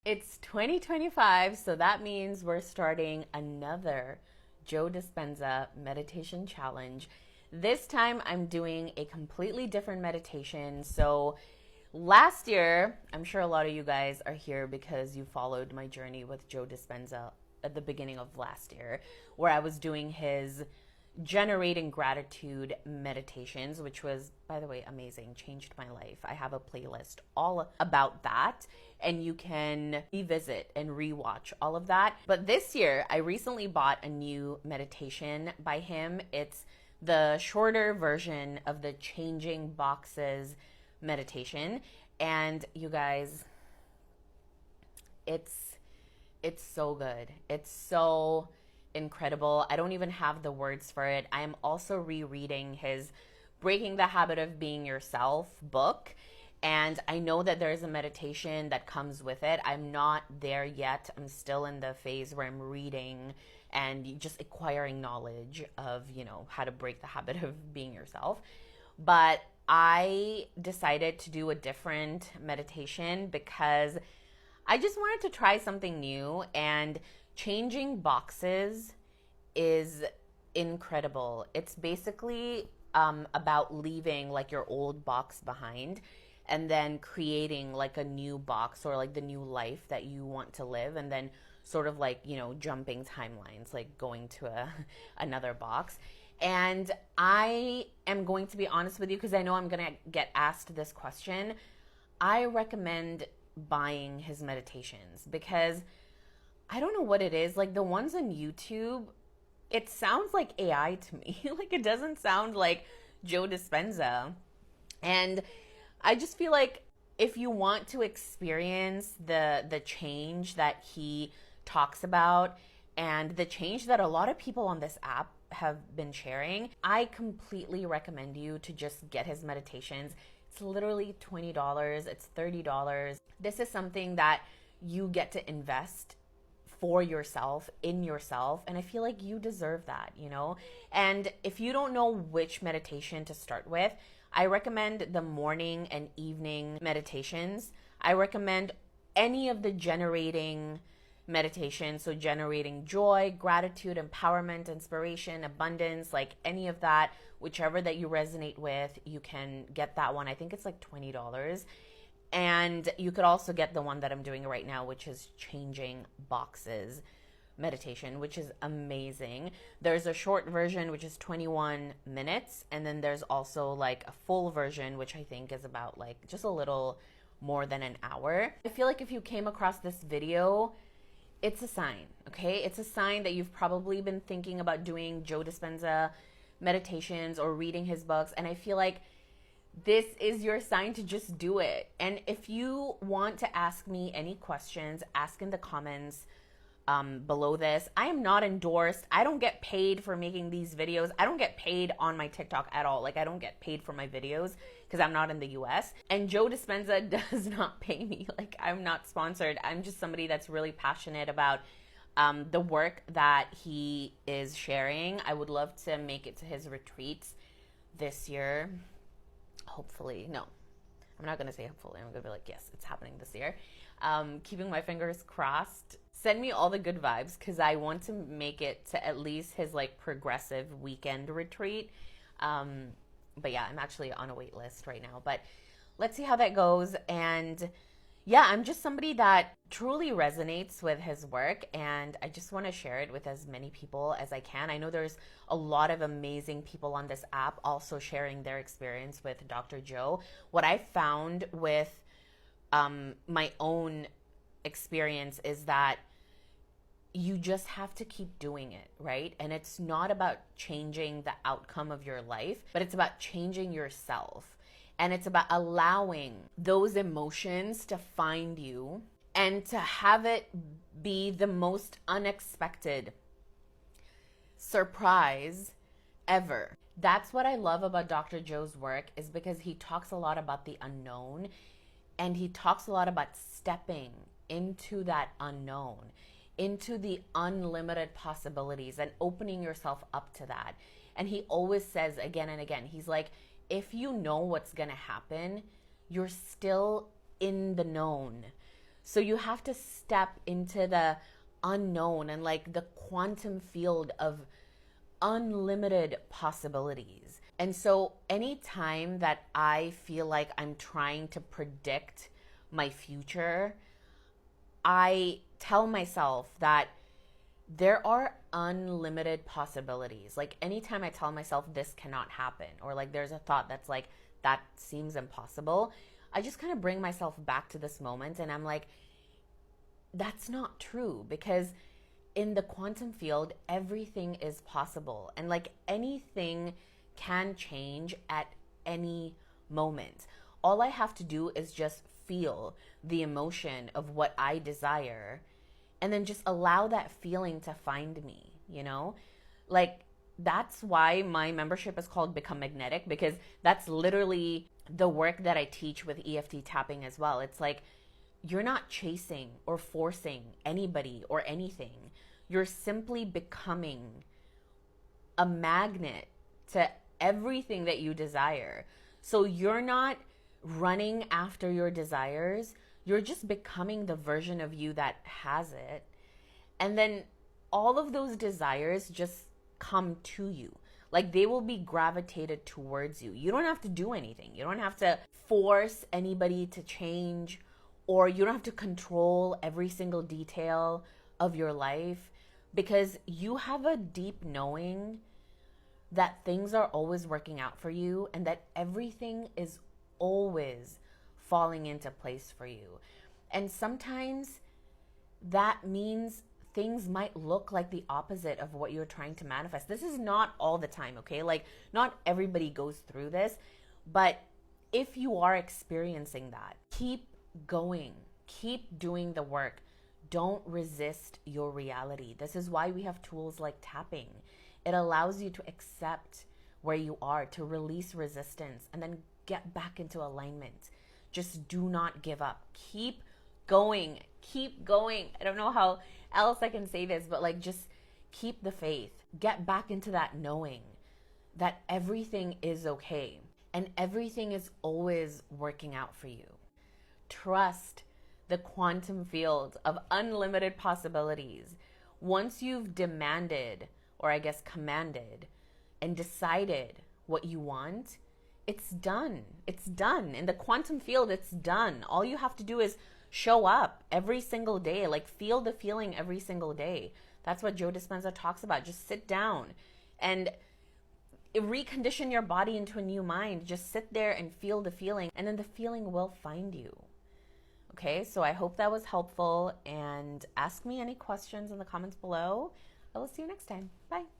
It's 2025, so that means we're starting another Joe Dispenza meditation challenge. This time I'm doing a completely different meditation. So last year, I'm sure a lot of you guys are here because you followed my journey with Joe Dispenza at the beginning of last year, where I was doing his generating gratitude meditations, which was, by the way, amazing, changed my life. I have a playlist all about that, and you can revisit and rewatch all of that. But this year, I recently bought a new meditation by him. It's the shorter version of the Changing Boxes meditation. And you guys, it's so good. It's so incredible. I don't even have the words for it. I am also rereading his Breaking the Habit of Being Yourself book. And I know that there's a meditation that comes with it. I'm not there yet. I'm still in the phase where I'm reading and just acquiring knowledge of, how to break the habit of being yourself. But I decided to do a different meditation because I just wanted to try something new, and changing boxes is incredible. It's basically about leaving like your old box behind and then creating like a new box, or like the new life that you want to live, and then sort of like, jumping timelines, like going to another box. And I am going to be honest with you, because I know I'm going to get asked this question. I recommend buying his meditations because I don't know what it is. Like the ones on YouTube, it sounds like AI to me. Like it doesn't sound like Joe Dispenza. And I just feel like if you want to experience the change that he talks about, and the change that a lot of people on this app have been sharing, I completely recommend you to just get his meditations. It's literally $20, it's $30. This is something that you get to invest for yourself, in yourself, and I feel like you deserve that, And if you don't know which meditation to start with, I recommend the morning and evening meditations. I recommend any of the generating meditation, so generating joy, gratitude, empowerment, inspiration, abundance, like any of that, whichever that you resonate with, you can get that one. I think it's like $20. And you could also get the one that I'm doing right now, which is Changing Boxes meditation, which is amazing. There's a short version, which is 21 minutes. And then there's also like a full version, which I think is about like just a little more than an hour. I feel like if you came across this video, it's a sign, okay? It's a sign that you've probably been thinking about doing Joe Dispenza meditations or reading his books. And I feel like this is your sign to just do it. And if you want to ask me any questions, ask in the comments below this. I am not endorsed. I don't get paid for making these videos. I don't get paid on my TikTok at all. Like I don't get paid for my videos because I'm not in the US. And Joe Dispenza does not pay me. Like I'm not sponsored. I'm just somebody that's really passionate about the work that he is sharing. I would love to make it to his retreats this year. Hopefully. No, I'm not going to say hopefully. I'm going to be like, yes, it's happening this year. Keeping my fingers crossed. Send me all the good vibes because I want to make it to at least his like progressive weekend retreat. But yeah, I'm actually on a wait list right now. But let's see how that goes. And yeah, I'm just somebody that truly resonates with his work, and I just want to share it with as many people as I can. I know there's a lot of amazing people on this app also sharing their experience with Dr. Joe. What I found with my own experience is that you just have to keep doing it, right? And it's not about changing the outcome of your life, but it's about changing yourself. And it's about allowing those emotions to find you and to have it be the most unexpected surprise ever. That's what I love about Dr. Joe's work, is because he talks a lot about the unknown, and he talks a lot about stepping into that unknown, into the unlimited possibilities, and opening yourself up to that. And he always says again and again, he's like, if you know what's going to happen, you're still in the known. So you have to step into the unknown and like the quantum field of unlimited possibilities. And so anytime that I feel like I'm trying to predict my future, I tell myself that there are unlimited possibilities. Like anytime I tell myself this cannot happen, or like there's a thought that's like, that seems impossible, I just kind of bring myself back to this moment and I'm like, that's not true, because in the quantum field, everything is possible. And like anything can change at any moment. All I have to do is just feel the emotion of what I desire and then just allow that feeling to find me, you know? Like that's why my membership is called Become Magnetic, because that's literally the work that I teach with EFT tapping as well. It's like you're not chasing or forcing anybody or anything. You're simply becoming a magnet to everything that you desire. So you're not running after your desires. You're just becoming the version of you that has it. And then all of those desires just come to you. Like they will be gravitated towards you. You don't have to do anything. You don't have to force anybody to change, or you don't have to control every single detail of your life, because you have a deep knowing that things are always working out for you and that everything is always falling into place for you. And sometimes that means things might look like the opposite of what you're trying to manifest. This is not all the time, okay? Like not everybody goes through this, but if you are experiencing that, keep going, keep doing the work. Don't resist your reality. This is why we have tools like tapping. It allows you to accept where you are, to release resistance, and then get back into alignment. Just do not give up. Keep going. Keep going. I don't know how else I can say this, but like just keep the faith. Get back into that knowing that everything is okay and everything is always working out for you. Trust the quantum field of unlimited possibilities. Once you've demanded, or I guess commanded, and decided what you want, it's done. It's done. In the quantum field, it's done. All you have to do is show up every single day, like feel the feeling every single day. That's what Joe Dispenza talks about. Just sit down and recondition your body into a new mind. Just sit there and feel the feeling, and then the feeling will find you. Okay, so I hope that was helpful, and ask me any questions in the comments below. I will see you next time. Bye.